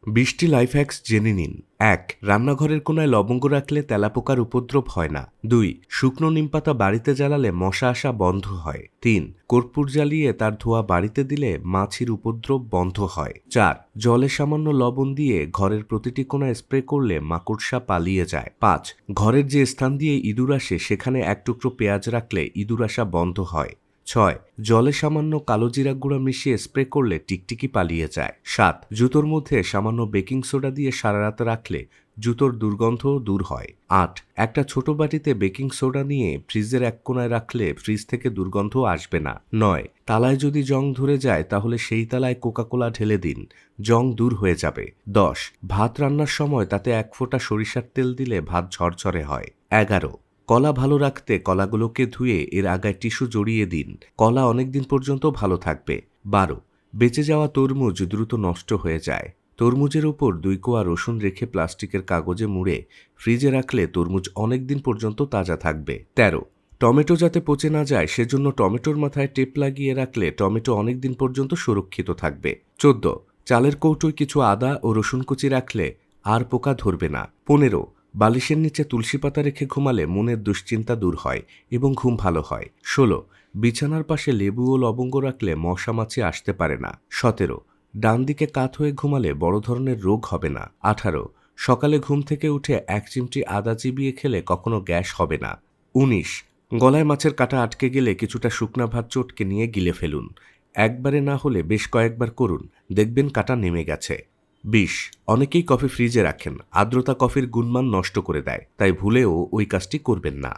২০টি life hacks জেনে নিন। ১. রান্নাঘরের কোনায় লবঙ্গ রাখলে তেলাপোকার উপদ্রব হয় না। ২. শুকনো নিমপাতা বাড়িতে জ্বালালে মশা আসা বন্ধ হয়। ৩. কর্পূর জ্বালিয়ে তার ধোঁয়া বাড়িতে দিলে মাছির উপদ্রব বন্ধ হয়। ৪. জলে সামান্য লবণ দিয়ে ঘরের প্রতিটি কোণায় স্প্রে করলে মাকড়সা পালিয়ে যায়। ৫. ঘরের যে স্থান দিয়ে ইঁদুর আসে সেখানে এক টুকরো পেঁয়াজ রাখলে ইঁদুর আসা বন্ধ হয়। ৬. জলে সামান্য কালো জিরা গুঁড়া মিশিয়ে স্প্রে করলে টিকটিকি পালিয়ে যায়। ৭. জুতোর মধ্যে সামান্য বেকিং সোডা দিয়ে সারা রাত রাখলে জুতোর দুর্গন্ধ দূর হয়। ৮. একটা ছোট বাটিতে বেকিং সোডা নিয়ে ফ্রিজের এক কোণায় রাখলে ফ্রিজ থেকে দুর্গন্ধ আসবে না। ৯. তালায় যদি জং ধরে যায় তাহলে সেই তালায় কোকাকোলা ঢেলে দিন, জং দূর হয়ে যাবে। ১০. ভাত রান্নার সময় তাতে এক ফোঁটা সরিষার তেল দিলে ভাত ঝরঝরে হয়। ১১. কলা ভালো রাখতে কলাগুলোকে ধুয়ে এর আগায় টিস্যু জড়িয়ে দিন, কলা অনেকদিন পর্যন্ত ভালো থাকবে। ১২. বেঁচে যাওয়া তরমুজ দ্রুত নষ্ট হয়ে যায়। তরমুজের উপর ২ কোয়া রসুন রেখে প্লাস্টিকের কাগজে মুড়ে ফ্রিজে রাখলে তরমুজ অনেকদিন পর্যন্ত তাজা থাকবে। ১৩. টমেটো যাতে পচে না যায় সেজন্য টমেটোর মাথায় টেপ লাগিয়ে রাখলে টমেটো অনেকদিন পর্যন্ত সুরক্ষিত থাকবে। ১৪. চালের কৌটোয় কিছু আদা ও রসুন কুচি রাখলে আর পোকা ধরবে না। ১৫. বালিশের নিচে তুলসী পাতা রেখে ঘুমালে মনের দুশ্চিন্তা দূর হয় এবং ঘুম ভালো হয়। ১৬. বিছানার পাশে লেবু ও লবঙ্গ রাখলে মশা মাছি আসতে পারে না। ১৭. ডান দিকে কাত হয়ে ঘুমালে বড় ধরনের রোগ হবে না। ১৮. সকালে ঘুম থেকে উঠে ১ চিমটি আদা চিবিয়ে খেলে কখনো গ্যাস হবে না। ১৯. গলায় মাছের কাঁটা আটকে গেলে কিছুটা শুকনা ভাত চটকে নিয়ে গিলে ফেলুন। একবারে না হলে বেশ কয়েকবার করুন, দেখবেন কাঁটা নেমে গেছে। ২০. অনেকেই কফি ফ্রিজে রাখেন, আর্দ্রতা কফির গুণমান নষ্ট করে দেয়, তাই ভুলেও ওই কাজটি করবেন না।